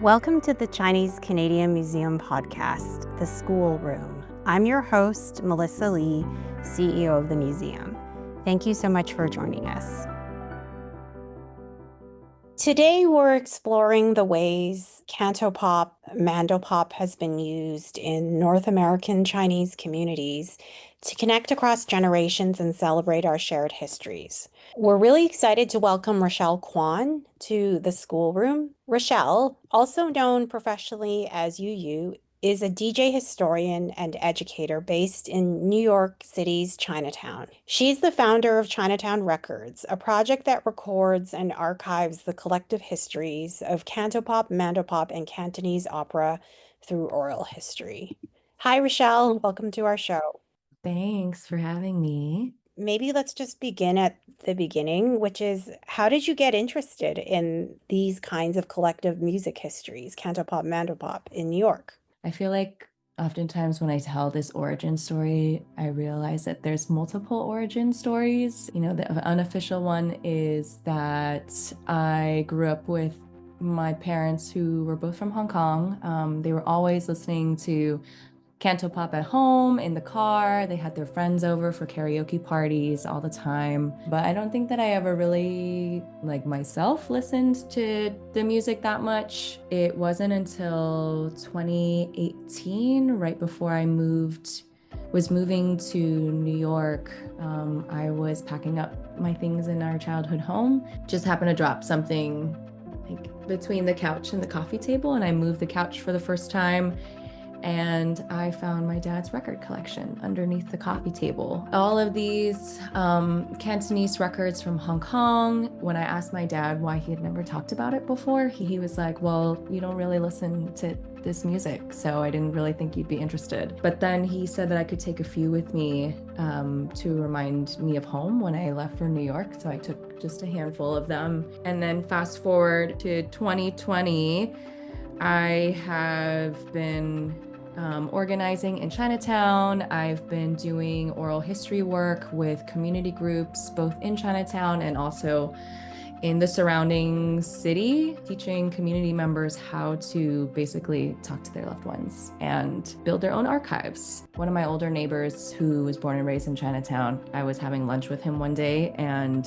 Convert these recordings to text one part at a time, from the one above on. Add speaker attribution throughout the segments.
Speaker 1: Welcome to the Chinese Canadian Museum podcast, The School Room. I'm your host, Melissa Lee, CEO of the museum. Thank you so much for joining us. Today, we're exploring the ways cantopop, mandopop has been used in North American Chinese communities to connect across generations and celebrate our shared histories. We're really excited to welcome Rochelle Kwan to the schoolroom. Rochelle, also known professionally as yiuyiu, is a DJ historian and educator based in New York City's Chinatown. She's the founder of Chinatown Records, a project that records and archives the collective histories of cantopop, mandopop, and Cantonese opera through oral history. Hi, Rochelle. Welcome to our show.
Speaker 2: Thanks for having me.
Speaker 1: Maybe let's just begin at the beginning, which is how did you get interested in these kinds of collective music histories, cantopop, mandopop in New York?
Speaker 2: I feel like oftentimes when I tell this origin story, I realize that there's multiple origin stories. You know, the unofficial one is that I grew up with my parents who were both from Hong Kong. They were always listening to cantopop at home, in the car. They had their friends over for karaoke parties all the time. But I don't think that I ever really, like myself, listened to the music that much. It wasn't until 2018, right before I was moving to New York. I was packing up my things in our childhood home. Just happened to drop something like between the couch and the coffee table, and I moved the couch for the first time. And I found my dad's record collection underneath the coffee table. All of these Cantonese records from Hong Kong. When I asked my dad why he had never talked about it before, he was like, well, you don't really listen to this music, so I didn't really think you'd be interested. But then he said that I could take a few with me to remind me of home when I left for New York. So I took just a handful of them. And then fast forward to 2020, I have been organizing in Chinatown. I've been doing oral history work with community groups, both in Chinatown and also in the surrounding city, teaching community members how to basically talk to their loved ones and build their own archives. One of my older neighbors who was born and raised in Chinatown, I was having lunch with him one day and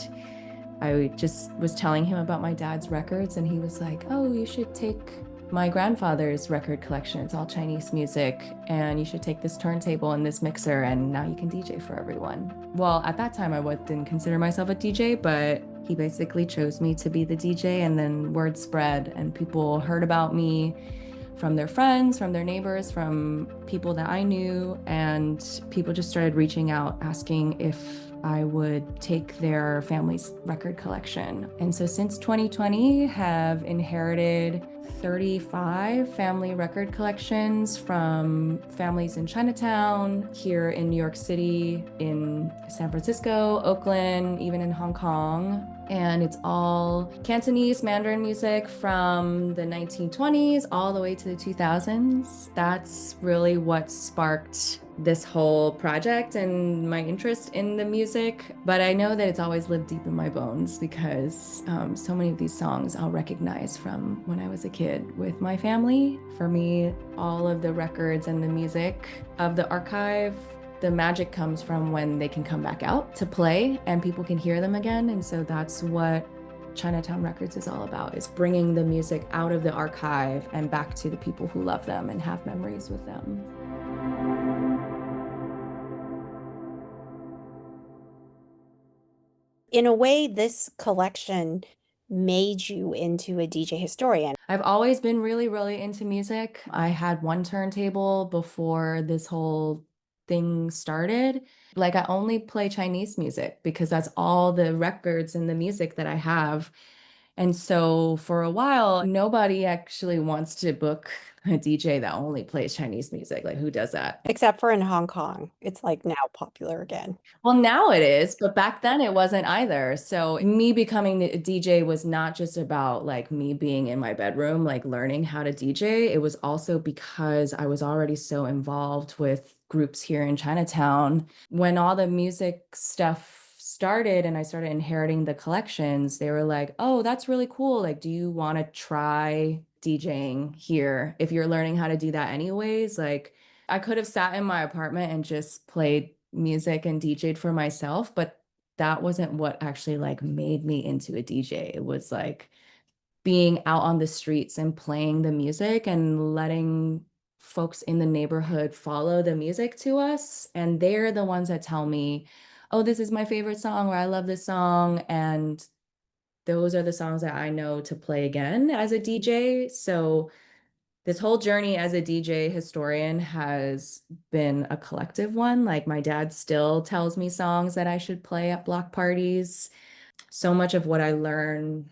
Speaker 2: I just was telling him about my dad's records and he was like, oh, you should take my grandfather's record collection. It's all Chinese music, and you should take this turntable and this mixer, and now you can DJ for everyone. Well, at that time, I didn't consider myself a DJ, but he basically chose me to be the DJ, and then word spread, and people heard about me from their friends, from their neighbors, from people that I knew, and people just started reaching out, asking if I would take their family's record collection. And so since 2020, have inherited 35 family record collections from families in Chinatown, here in New York City, in San Francisco, Oakland, even in Hong Kong. And it's all Cantonese Mandarin music from the 1920s all the way to the 2000s. That's really what sparked this whole project and my interest in the music. But I know that it's always lived deep in my bones because so many of these songs I'll recognize from when I was a kid with my family. For me, all of the records and the music of the archive, the magic comes from when they can come back out to play and people can hear them again. And so that's what Chinatown Records is all about, is bringing the music out of the archive and back to the people who love them and have memories with them.
Speaker 1: In a way, this collection made you into a DJ historian.
Speaker 2: I've always been really, really into music. I had one turntable before this whole thing started. Like, I only play Chinese music because that's all the records and the music that I have. And so for a while, nobody actually wants to book a DJ that only plays Chinese music. Like, who does that?
Speaker 1: Except for in Hong Kong. It's like now popular again.
Speaker 2: Well, now it is, but back then it wasn't either. So me becoming a DJ was not just about like me being in my bedroom, like learning how to DJ. It was also because I was already so involved with groups here in Chinatown. When all the music stuff started and I started inheriting the collections, they were like, oh, that's really cool. Like, do you want to try DJing here if you're learning how to do that anyways. Like I could have sat in my apartment and just played music and DJ'd for myself, but that wasn't what actually like made me into a DJ. It was like being out on the streets and playing the music and letting folks in the neighborhood follow the music to us. And they're the ones that tell me, oh, this is my favorite song, or I love this song. And those are the songs that I know to play again as a DJ. So this whole journey as a DJ historian has been a collective one. Like my dad still tells me songs that I should play at block parties. So much of what I learn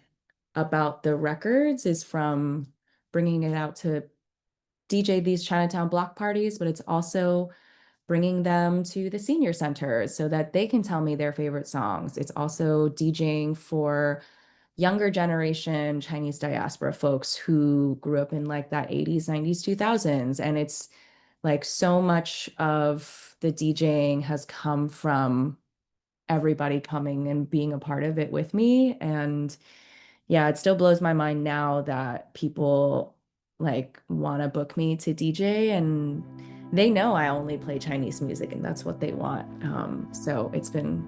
Speaker 2: about the records is from bringing it out to DJ these Chinatown block parties, but it's also bringing them to the senior centers so that they can tell me their favorite songs. It's also DJing for younger generation Chinese diaspora folks who grew up in like that 80s, 90s, 2000s. And it's like so much of the DJing has come from everybody coming and being a part of it with me. And yeah, it still blows my mind now that people like want to book me to DJ and they know I only play Chinese music and that's what they want. So it's been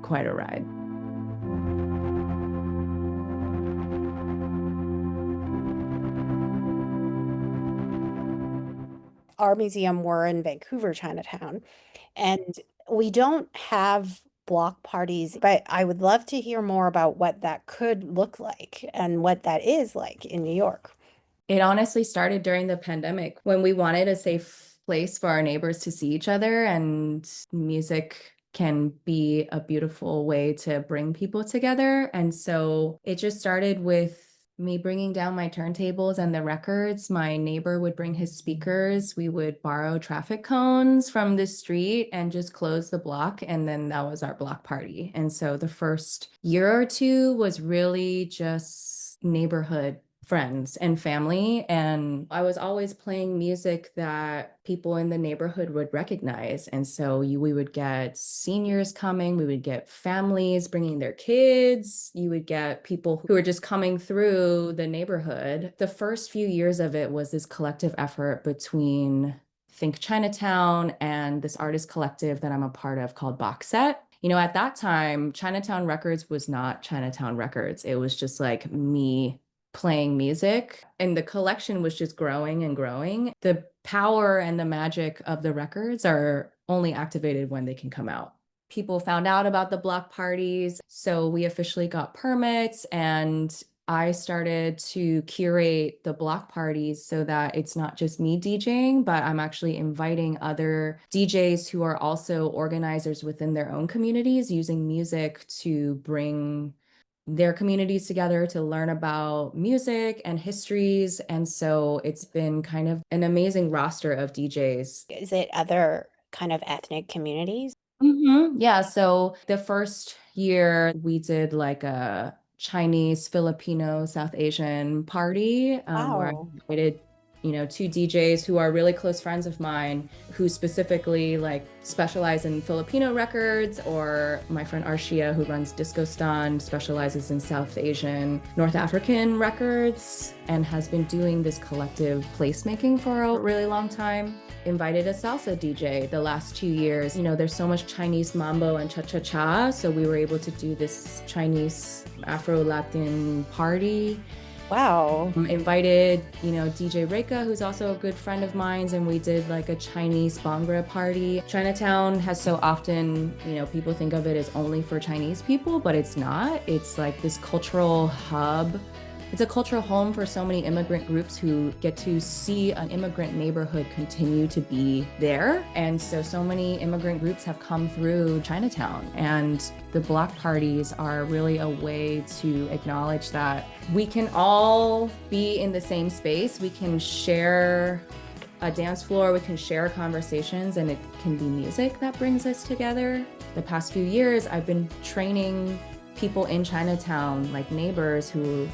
Speaker 2: quite a ride.
Speaker 1: Our museum, we're in Vancouver, Chinatown, and we don't have block parties, but I would love to hear more about what that could look like and what that is like in New York.
Speaker 2: It honestly started during the pandemic when we wanted a safe place for our neighbors to see each other, and music can be a beautiful way to bring people together. And so it just started with me bringing down my turntables and the records. My neighbor would bring his speakers. We would borrow traffic cones from the street and just close the block. And then that was our block party. And so the first year or two was really just neighborhood friends and family. And I was always playing music that people in the neighborhood would recognize. And so we would get seniors coming, we would get families bringing their kids, you would get people who were just coming through the neighborhood. The first few years of it was this collective effort between Think Chinatown and this artist collective that I'm a part of called Box Set. You know, at that time, Chinatown Records was not Chinatown Records. It was just like me playing music, and the collection was just growing and growing. The power and the magic of the records are only activated when they can come out. People found out about the block parties, so we officially got permits, and I started to curate the block parties so that it's not just me DJing, but I'm actually inviting other DJs who are also organizers within their own communities, using music to bring their communities together to learn about music and histories. And so it's been kind of an amazing roster of DJs.
Speaker 1: Is it other kind of ethnic communities?
Speaker 2: Yeah, so the first year we did like a Chinese, Filipino, South Asian party where I
Speaker 1: Wow.
Speaker 2: invited, two DJs who are really close friends of mine who specifically like specialize in Filipino records, or my friend Arshia who runs Disco Stan specializes in South Asian, North African records and has been doing this collective placemaking for a really long time. Invited a salsa DJ the last 2 years. There's so much Chinese mambo and cha-cha-cha, so we were able to do this Chinese Afro-Latin party.
Speaker 1: Wow.
Speaker 2: Invited, DJ Reka, who's also a good friend of mine, and we did like a Chinese Bhangra party. Chinatown has so often, people think of it as only for Chinese people, but it's not. It's like this cultural hub. It's a cultural home for so many immigrant groups who get to see an immigrant neighborhood continue to be there. And so many immigrant groups have come through Chinatown, and the block parties are really a way to acknowledge that we can all be in the same space. We can share a dance floor, we can share conversations, and it can be music that brings us together. The past few years, I've been training people in Chinatown, like neighbors who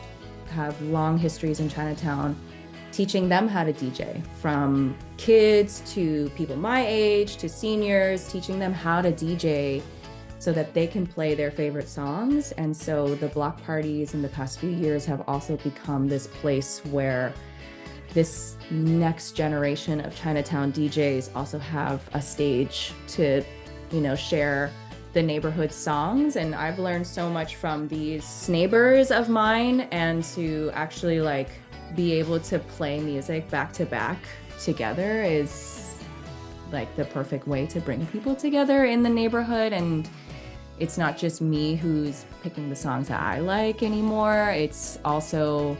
Speaker 2: have long histories in Chinatown, teaching them how to DJ, from kids to people my age to seniors, teaching them how to DJ so that they can play their favorite songs. And so the block parties in the past few years have also become this place where this next generation of Chinatown DJs also have a stage to, share the neighborhood songs. And I've learned so much from these neighbors of mine, and to actually like be able to play music back to back together is like the perfect way to bring people together in the neighborhood. And it's not just me who's picking the songs that I like anymore. It's also,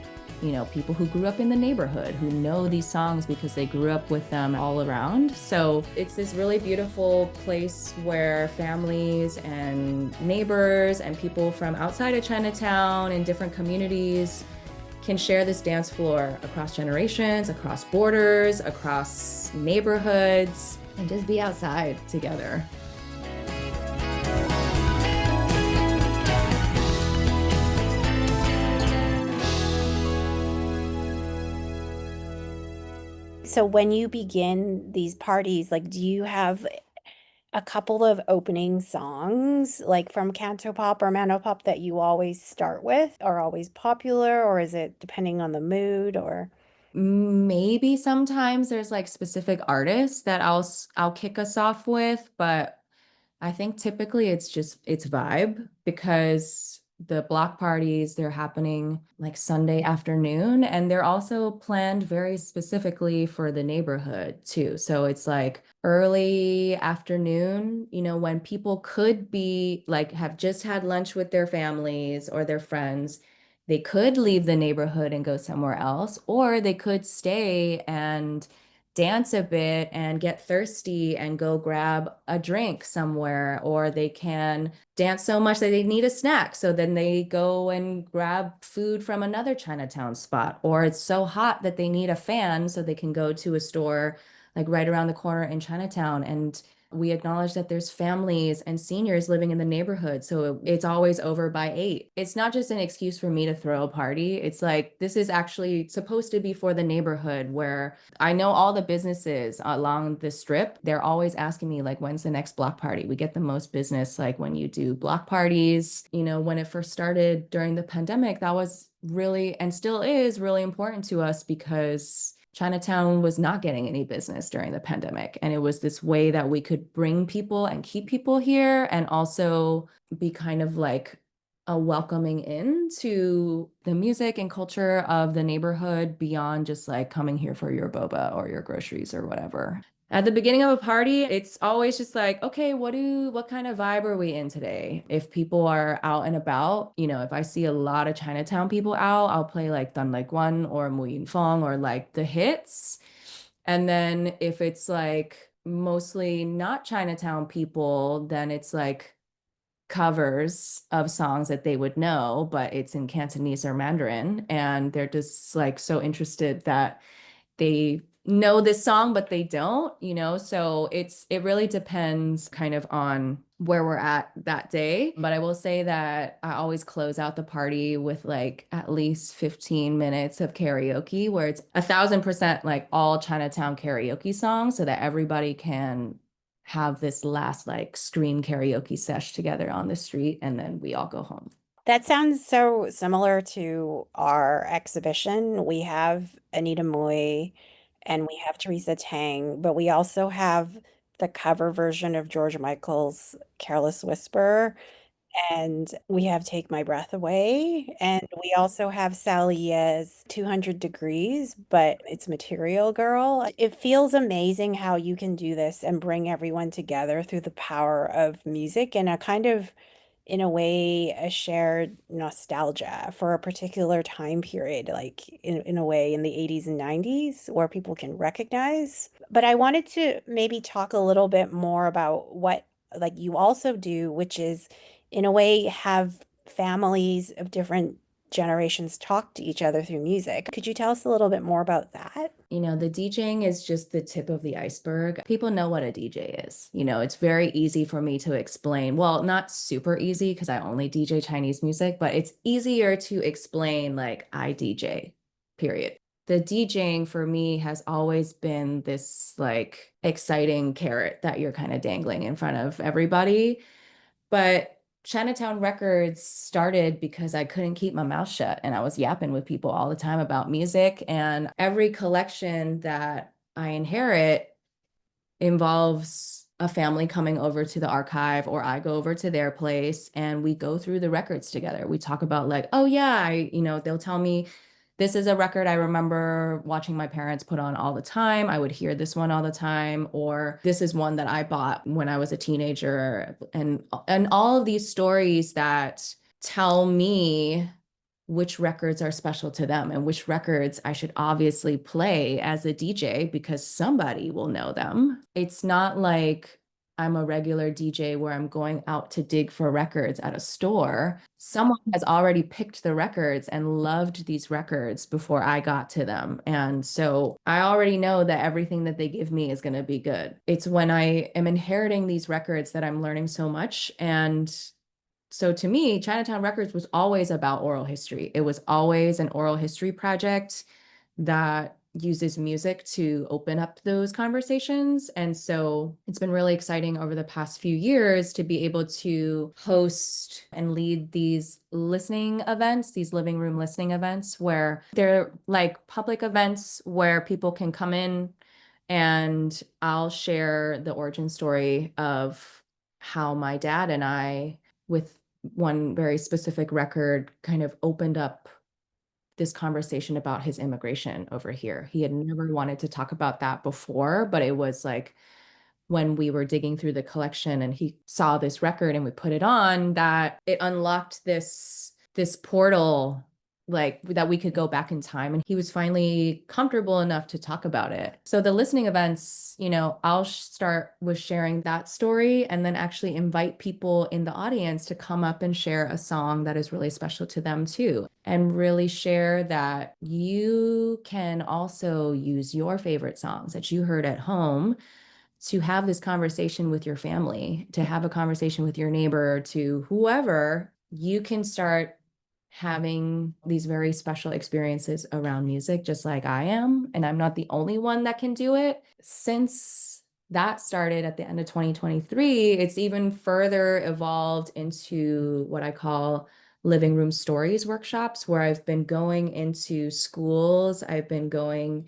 Speaker 2: people who grew up in the neighborhood who know these songs because they grew up with them all around. So it's this really beautiful place where families and neighbors and people from outside of Chinatown and different communities can share this dance floor across generations, across borders, across neighborhoods, and just be outside together.
Speaker 1: So when you begin these parties, like, do you have a couple of opening songs, like from Cantopop or Mandopop, that you always start with, are always popular, or is it depending on the mood, or?
Speaker 2: Maybe sometimes there's like specific artists that I'll kick us off with, but I think typically it's vibe, because the block parties, they're happening like Sunday afternoon, and they're also planned very specifically for the neighborhood too. So it's like early afternoon, when people could be like have just had lunch with their families or their friends. They could leave the neighborhood and go somewhere else, or they could stay and dance a bit and get thirsty and go grab a drink somewhere, or they can dance so much that they need a snack. So then they go and grab food from another Chinatown spot, or it's so hot that they need a fan, so they can go to a store like right around the corner in Chinatown. And we acknowledge that there's families and seniors living in the neighborhood. So it's always over by 8. It's not just an excuse for me to throw a party. It's like, this is actually supposed to be for the neighborhood, where I know all the businesses along the strip. They're always asking me like, when's the next block party? We get the most business like when you do block parties. When it first started during the pandemic, that was really, and still is really important to us, because Chinatown was not getting any business during the pandemic. And it was this way that we could bring people and keep people here, and also be kind of like a welcoming in to the music and culture of the neighborhood, beyond just like coming here for your boba or your groceries or whatever. At the beginning of a party, it's always just like, okay, what kind of vibe are we in today? If people are out and about, if I see a lot of Chinatown people out, I'll play like Dun Like One or Mu Yin Fong, or like the hits. And then if it's like mostly not Chinatown people, then it's like covers of songs that they would know, but it's in Cantonese or Mandarin. And they're just like so interested that they know this song, but they don't, so it really depends kind of on where we're at that day. But I will say that I always close out the party with like at least 15 minutes of karaoke, where it's 1,000% like all Chinatown karaoke songs, so that everybody can have this last like screen karaoke sesh together on the street, and then we all go home.
Speaker 1: That sounds so similar to our exhibition. We have Anita Mui and we have Teresa Tang, but we also have the cover version of George Michael's Careless Whisper, and we have Take My Breath Away, and we also have Sally Ye's 200 Degrees, but it's Material Girl. It feels amazing how you can do this and bring everyone together through the power of music, and a kind of, in a way, a shared nostalgia for a particular time period, like in a way in the 80s and 90s, where people can recognize. But I wanted to maybe talk a little bit more about what like you also do, which is in a way have families of different generations talk to each other through music. Could you tell us a little bit more about that?
Speaker 2: The DJing is just the tip of the iceberg. People know what a DJ is. It's very easy for me to explain. Well, not super easy, because I only DJ Chinese music, but it's easier to explain like I DJ, period. The DJing for me has always been this like exciting carrot that you're kind of dangling in front of everybody. But Chinatown Records started because I couldn't keep my mouth shut and I was yapping with people all the time about music. And every collection that I inherit involves a family coming over to the archive, or I go over to their place and we go through the records together. We talk about like, oh yeah, they'll tell me this is a record I remember watching my parents put on all the time. I would hear this one all the time, or this is one that I bought when I was a teenager. And all of these stories that tell me which records are special to them and which records I should obviously play as a DJ because somebody will know them. It's not like I'm a regular DJ where I'm going out to dig for records at a store. Someone has already picked the records and loved these records before I got to them. And so I already know that everything that they give me is going to be good. It's when I am inheriting these records that I'm learning so much. And so to me, Chinatown Records was always about oral history. It was always an oral history project that uses music to open up those conversations. And so it's been really exciting over the past few years to be able to host and lead these listening events, these living room listening events, where they're like public events where people can come in and I'll share the origin story of how my dad and I, with one very specific record, kind of opened up this conversation about his immigration over here. He had never wanted to talk about that before, but it was like when we were digging through the collection and he saw this record and we put it on, that it unlocked this portal like that we could go back in time, and he was finally comfortable enough to talk about it. So the listening events, I'll start with sharing that story and then actually invite people in the audience to come up and share a song that is really special to them too, and really share that you can also use your favorite songs that you heard at home to have this conversation with your family, to have a conversation with your neighbor, to whoever. You can start having these very special experiences around music, just like I am. And I'm not the only one that can do it. Since that started at the end of 2023, it's even further evolved into what I call living room stories workshops, where I've been going into schools, I've been going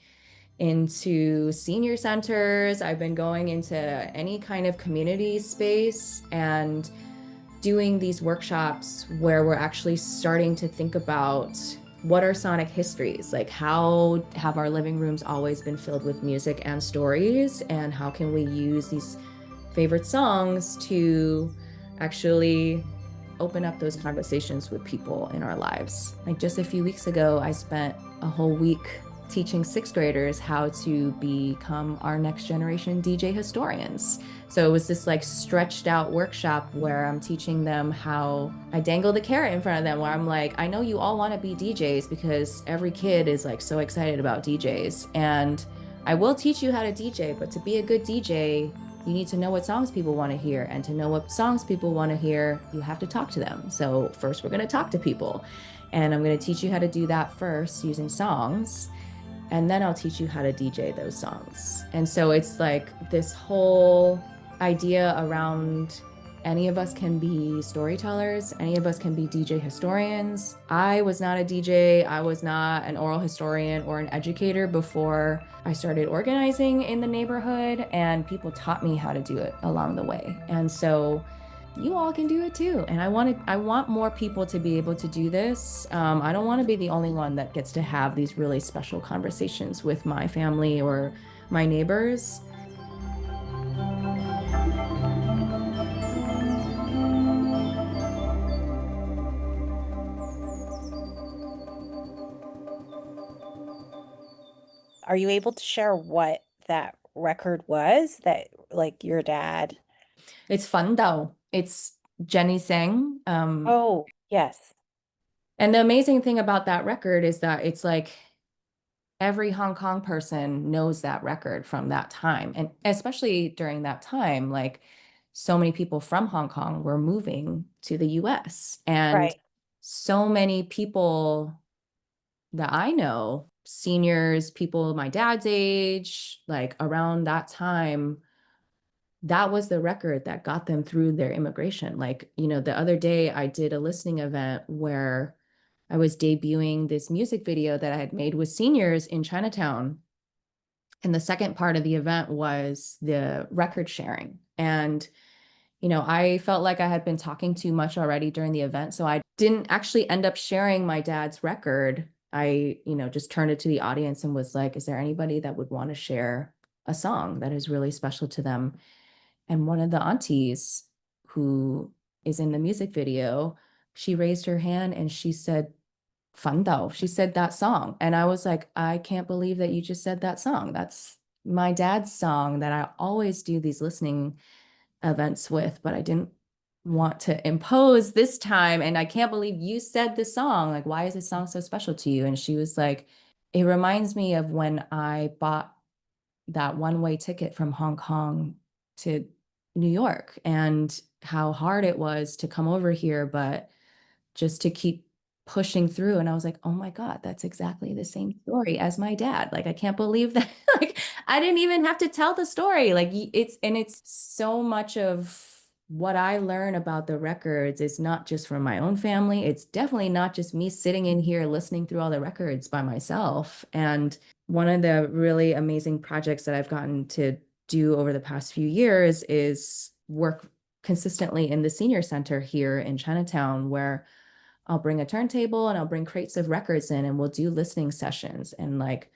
Speaker 2: into senior centers, I've been going into any kind of community space and doing these workshops where we're actually starting to think about what are sonic histories, like how have our living rooms always been filled with music and stories, and how can we use these favorite songs to actually open up those conversations with people in our lives. Like just a few weeks ago, I spent a whole week teaching sixth graders how to become our next generation DJ historians. So it was this like stretched out workshop where I'm teaching them how I dangle the carrot in front of them, where I'm like, I know you all want to be DJs because every kid is like so excited about DJs. And I will teach you how to DJ, but to be a good DJ, you need to know what songs people want to hear. And to know what songs people want to hear, you have to talk to them. So first we're going to talk to people. And I'm going to teach you how to do that first using songs. And then I'll teach you how to DJ those songs. And so it's like this whole idea around any of us can be storytellers, any of us can be DJ historians. I was not a DJ, I was not an oral historian or an educator before I started organizing in the neighborhood, and people taught me how to do it along the way. And so you all can do it too. And I want more people to be able to do this. I don't want to be the only one that gets to have these really special conversations with my family or my neighbors.
Speaker 1: Are you able to share what that record was that like your dad?
Speaker 2: It's fun though. It's Jenny Sang.
Speaker 1: Oh, yes.
Speaker 2: And the amazing thing about that record is that it's like every Hong Kong person knows that record from that time. And especially during that time, like so many people from Hong Kong were moving to the US. And
Speaker 1: Right.
Speaker 2: so many people that I know, seniors, people my dad's age, like around that time, that was the record that got them through their immigration. Like, the other day I did a listening event where I was debuting this music video that I had made with seniors in Chinatown. And the second part of the event was the record sharing. And I felt like I had been talking too much already during the event, so I didn't actually end up sharing my dad's record. I, just turned it to the audience and was like, is there anybody that would want to share a song that is really special to them? And one of the aunties who is in the music video, she raised her hand and she said, "Fan Dao." She said that song. And I was like, I can't believe that you just said that song. That's my dad's song that I always do these listening events with, but I didn't want to impose this time. And I can't believe you said this song. Like, why is this song so special to you? And she was like, it reminds me of when I bought that one-way ticket from Hong Kong to New York and how hard it was to come over here, but just to keep pushing through. And I was like, oh my God, that's exactly the same story as my dad. Like, I can't believe that. Like, I didn't even have to tell the story. Like, it's so much of what I learn about the records is not just from my own family. It's definitely not just me sitting in here listening through all the records by myself. And one of the really amazing projects that I've gotten to do over the past few years is work consistently in the senior center here in Chinatown, where I'll bring a turntable and I'll bring crates of records in and we'll do listening sessions. And like,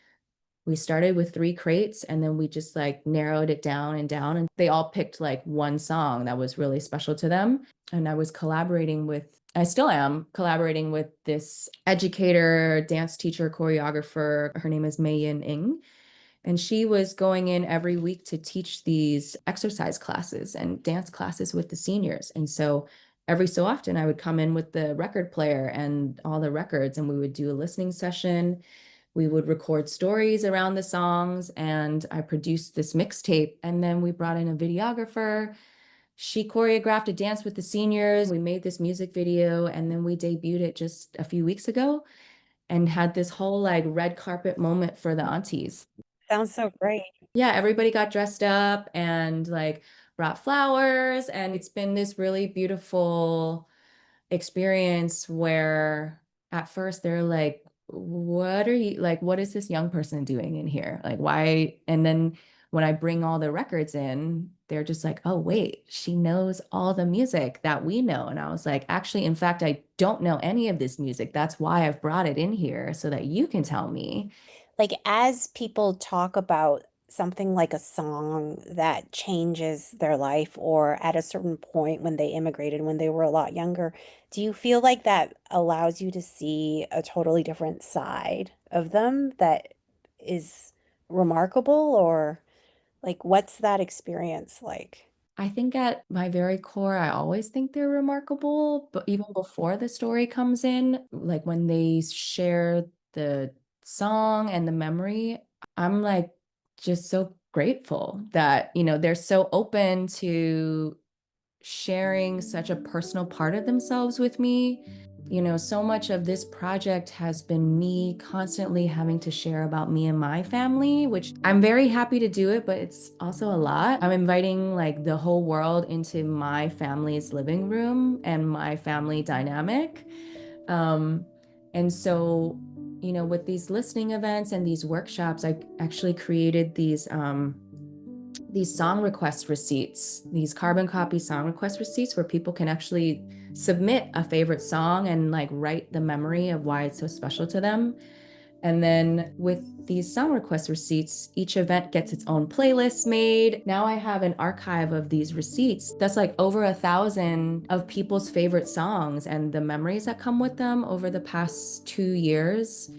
Speaker 2: we started with 3 crates and then we just like narrowed it down and down. And they all picked like one song that was really special to them. And I still am collaborating with this educator, dance teacher, choreographer. Her name is Mei Yin Ing. And she was going in every week to teach these exercise classes and dance classes with the seniors. And so every so often I would come in with the record player and all the records, and we would do a listening session. We would record stories around the songs, and I produced this mixtape. And then we brought in a videographer. She choreographed a dance with the seniors. We made this music video, and then we debuted it just a few weeks ago and had this whole like red carpet moment for the aunties.
Speaker 1: Sounds so great.
Speaker 2: Yeah, everybody got dressed up and like brought flowers, and it's been this really beautiful experience where at first they're like, what are you like, what is this young person doing in here? Like, why? And then when I bring all the records in, they're just like, oh, wait, she knows all the music that we know. And I was like, actually, in fact, I don't know any of this music. That's why I've brought it in here so that you can tell me.
Speaker 1: Like, as people talk about something like a song that changes their life, or at a certain point when they immigrated, when they were a lot younger, do you feel like that allows you to see a totally different side of them that is remarkable? Or like, what's that experience like?
Speaker 2: I think at my very core, I always think they're remarkable, but even before the story comes in, like when they share the song and the memory, I'm like just so grateful that, they're so open to sharing such a personal part of themselves with me. So much of this project has been me constantly having to share about me and my family, which I'm very happy to do it, but it's also a lot. I'm inviting like the whole world into my family's living room and my family dynamic. Um, and so, with these listening events and these workshops, I actually created these song request receipts, these carbon copy song request receipts where people can actually submit a favorite song and like write the memory of why it's so special to them. And then with these song request receipts, each event gets its own playlist made. Now I have an archive of these receipts that's like over 1,000 of people's favorite songs and the memories that come with them over the past 2 years.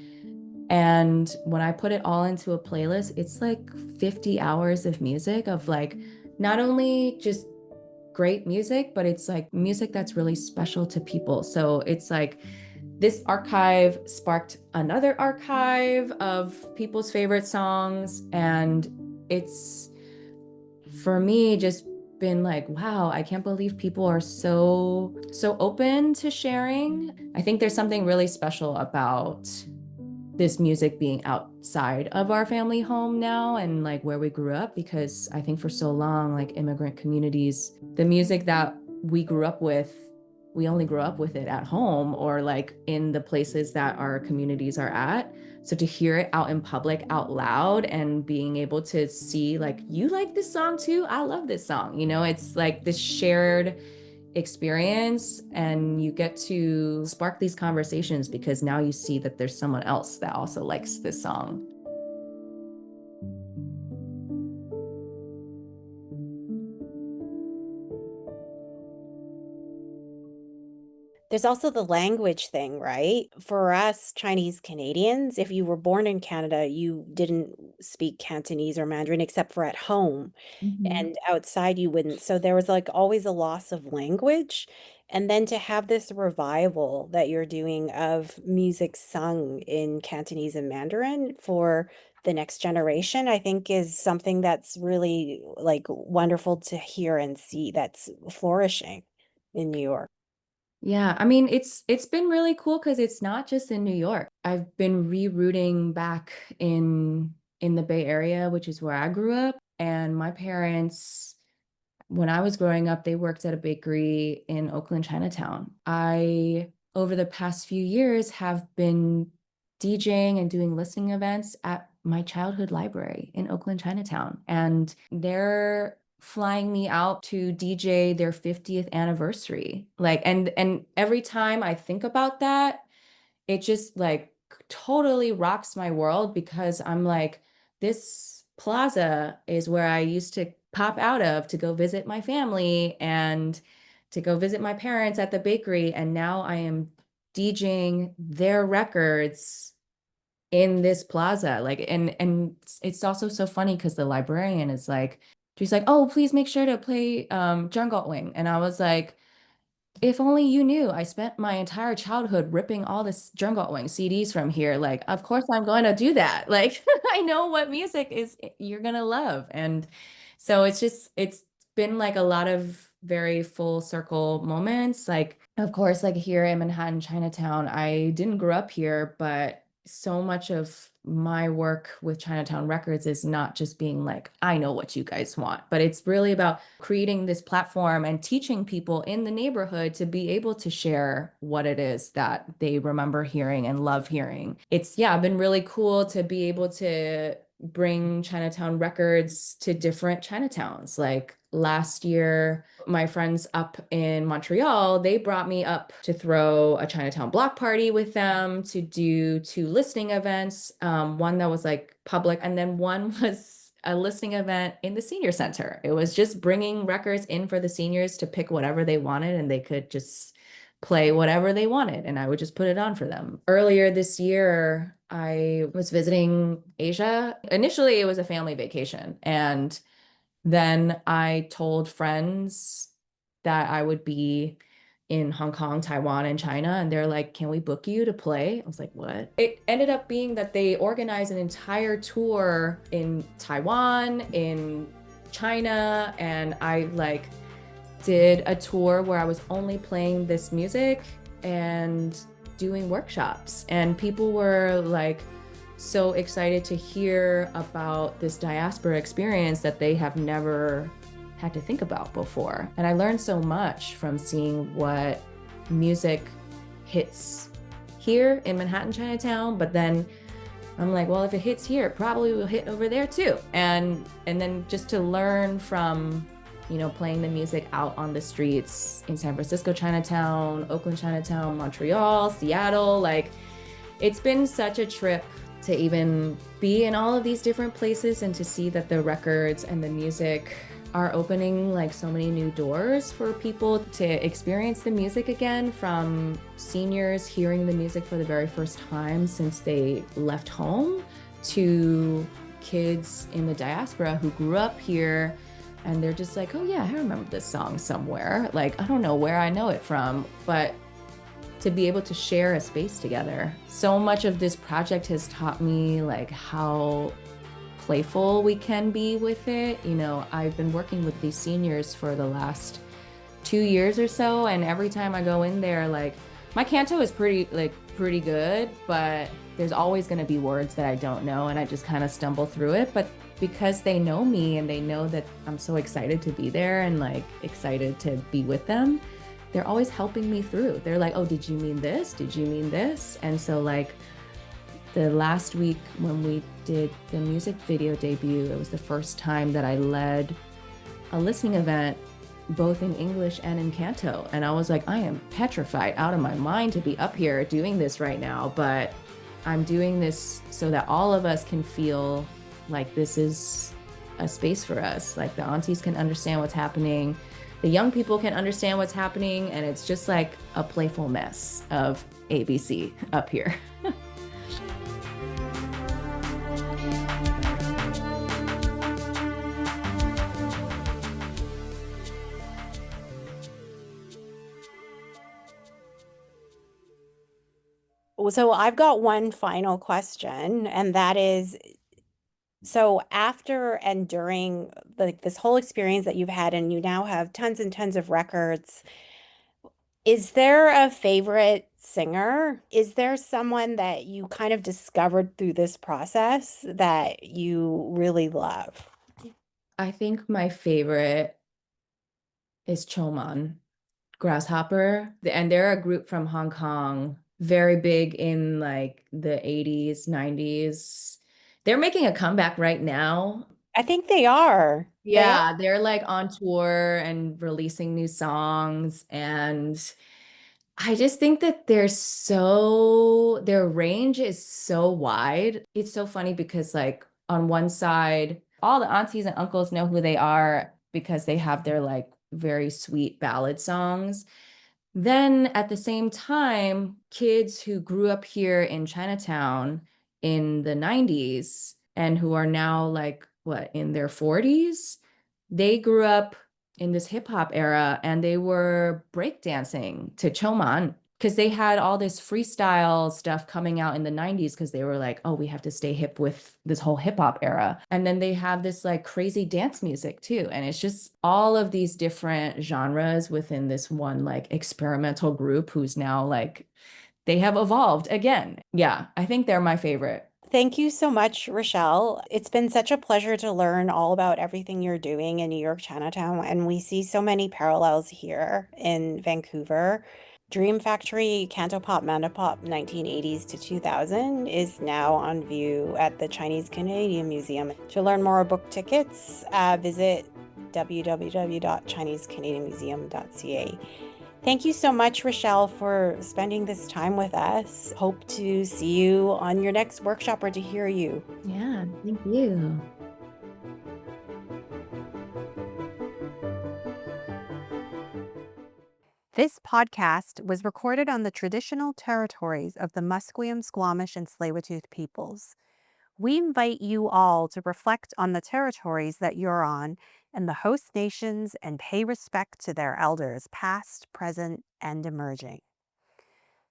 Speaker 2: And when I put it all into a playlist, it's like 50 hours of music, of like not only just great music, but it's like music that's really special to people. So it's like this archive sparked another archive of people's favorite songs. And it's, for me, just been like, wow, I can't believe people are so open to sharing. I think there's something really special about this music being outside of our family home now and like where we grew up, because I think for so long, like immigrant communities, the music that we grew up with, we only grew up with it at home or like in the places that our communities are at. So to hear it out in public, out loud, and being able to see like, you like this song too? I love this song. You know, it's like this shared experience, and you get to spark these conversations because now you see that there's someone else that also likes this song.
Speaker 1: There's also the language thing, right? For us Chinese Canadians, if you were born in Canada, you didn't speak Cantonese or Mandarin except for at home,
Speaker 2: Mhm.
Speaker 1: and outside you wouldn't. So there was like always a loss of language. And then to have this revival that you're doing of music sung in Cantonese and Mandarin for the next generation, I think is something that's really like wonderful to hear and see that's flourishing in New York.
Speaker 2: Yeah, I mean it's been really cool because it's not just in New York. I've been rerouting back in the Bay Area, which is where I grew up, and my parents, when I was growing up, they worked at a bakery in Oakland, Chinatown. I, over the past few years, have been DJing and doing listening events at my childhood library in Oakland, Chinatown. And they're flying me out to DJ their 50th anniversary. Like, and every time I think about that, it just like totally rocks my world because I'm like, this plaza is where I used to pop out of to go visit my family and to go visit my parents at the bakery. And now I am DJing their records in this plaza. Like, and it's also so funny because the librarian is like, she's like, oh, please make sure to play Jungle Wing. And I was like, if only you knew, I spent my entire childhood ripping all this Jungle Wing CDs from here. Like, of course I'm going to do that. Like, I know what music is you're gonna love. And so it's been like a lot of very full circle moments. Like, of course, like here in Manhattan, Chinatown, I didn't grow up here, but so much of my work with Chinatown Records is not just being like, I know what you guys want, but it's really about creating this platform and teaching people in the neighborhood to be able to share what it is that they remember hearing and love hearing. It's, yeah, been really cool to be able to bring Chinatown Records to different Chinatowns. Like last year, my friends up in Montreal, they brought me up to throw a Chinatown block party with them, to do two listening events, one that was like public, and then one was a listening event in the senior center. It was just bringing records in for the seniors to pick whatever they wanted, and they could just play whatever they wanted, and I would just put it on for them. Earlier this year, I was visiting Asia. Initially, it was a family vacation, and then I told friends that I would be in Hong Kong, Taiwan, and China, and they're like, "Can we book you to play?" I was like, "What?" It ended up being that they organized an entire tour in Taiwan, in China, and I like did a tour where I was only playing this music and doing workshops. And people were like so excited to hear about this diaspora experience that they have never had to think about before. And I learned so much from seeing what music hits here in Manhattan, Chinatown, but then I'm like, well, if it hits here, it probably will hit over there too. And then just to learn from, you know, playing the music out on the streets in San Francisco, Chinatown, Oakland, Chinatown, Montreal, Seattle, like it's been such a trip to even be in all of these different places and to see that the records and the music are opening like so many new doors for people to experience the music again, from seniors hearing the music for the very first time since they left home, to kids in the diaspora who grew up here and they're just like, oh yeah, I remember this song somewhere. Like, I don't know where I know it from, but to be able to share a space together. So much of this project has taught me like how playful we can be with it. You know, I've been working with these seniors for the last 2 years or so, and every time I go in there, like my canto is pretty good, but there's always going to be words that I don't know and I just kind of stumble through it. But because they know me and they know that I'm so excited to be there and like excited to be with them, they're always helping me through. They're like, oh, did you mean this? Did you mean this? And so like the last week when we did the music video debut, it was the first time that I led a listening event both in English and in Canto. And I was like, I am petrified out of my mind to be up here doing this right now, but I'm doing this so that all of us can feel like this is a space for us. Like the aunties can understand what's happening, the young people can understand what's happening, and it's just like a playful mess of ABC up here.
Speaker 1: So I've got one final question, and that is, so after and during like this whole experience that you've had, and you now have tons and tons of records, is there a favorite singer? Is there someone that you kind of discovered through this process that you really love?
Speaker 2: I think my favorite is Choman, Grasshopper. And they're a group from Hong Kong, very big in like the 80s, 90s. They're making a comeback right now.
Speaker 1: I think they are. They are.
Speaker 2: Yeah, they're like on tour and releasing new songs. And I just think that their range is so wide. It's so funny because like on one side, all the aunties and uncles know who they are because they have their like very sweet ballad songs. Then at the same time, kids who grew up here in Chinatown in the 90s and who are now like what, in their 40s, they grew up in this hip hop era and they were breakdancing to Choman because they had all this freestyle stuff coming out in the 90s because they were like, oh, we have to stay hip with this whole hip hop era. And then they have this like crazy dance music too. And it's just all of these different genres within this one like experimental group who's now like, they have evolved again. Yeah, I think they're my favorite.
Speaker 1: Thank you so much, Rochelle. It's been such a pleasure to learn all about everything you're doing in New York Chinatown, and we see so many parallels here in Vancouver. Dream Factory Cantopop Mandopop 1980s to 2000 is now on view at the Chinese Canadian Museum. To learn more or book tickets, visit www.chinesecanadianmuseum.ca. Thank you so much, Rochelle, for spending this time with us. Hope to see you on your next workshop or to hear you.
Speaker 2: Yeah, thank you.
Speaker 1: This podcast was recorded on the traditional territories of the Musqueam, Squamish, and Tsleil-Waututh peoples. We invite you all to reflect on the territories that you're on and the host nations and pay respect to their elders, past, present, and emerging.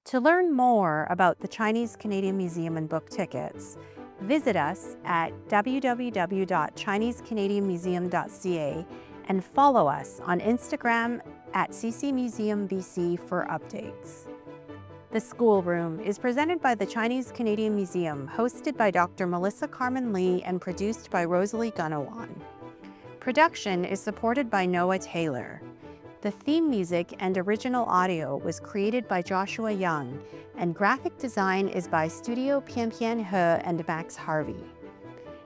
Speaker 1: To learn more about the Chinese Canadian Museum and book tickets, visit us at www.chinesecanadianmuseum.ca and follow us on Instagram at ccmuseumbc for updates. The Schoolroom is presented by the Chinese Canadian Museum, hosted by Dr. Melissa Karmen Lee and produced by Rosalie Gunawan. Production is supported by Noah Taylor. The theme music and original audio was created by Joshua Young, and graphic design is by Studio Pian Pian He and Max Harvey.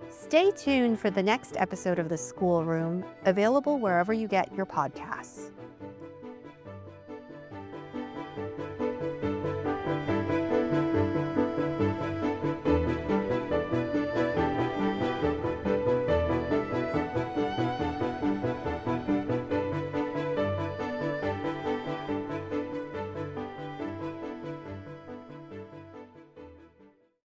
Speaker 1: Stay tuned for the next episode of The Schoolroom, available wherever you get your podcasts.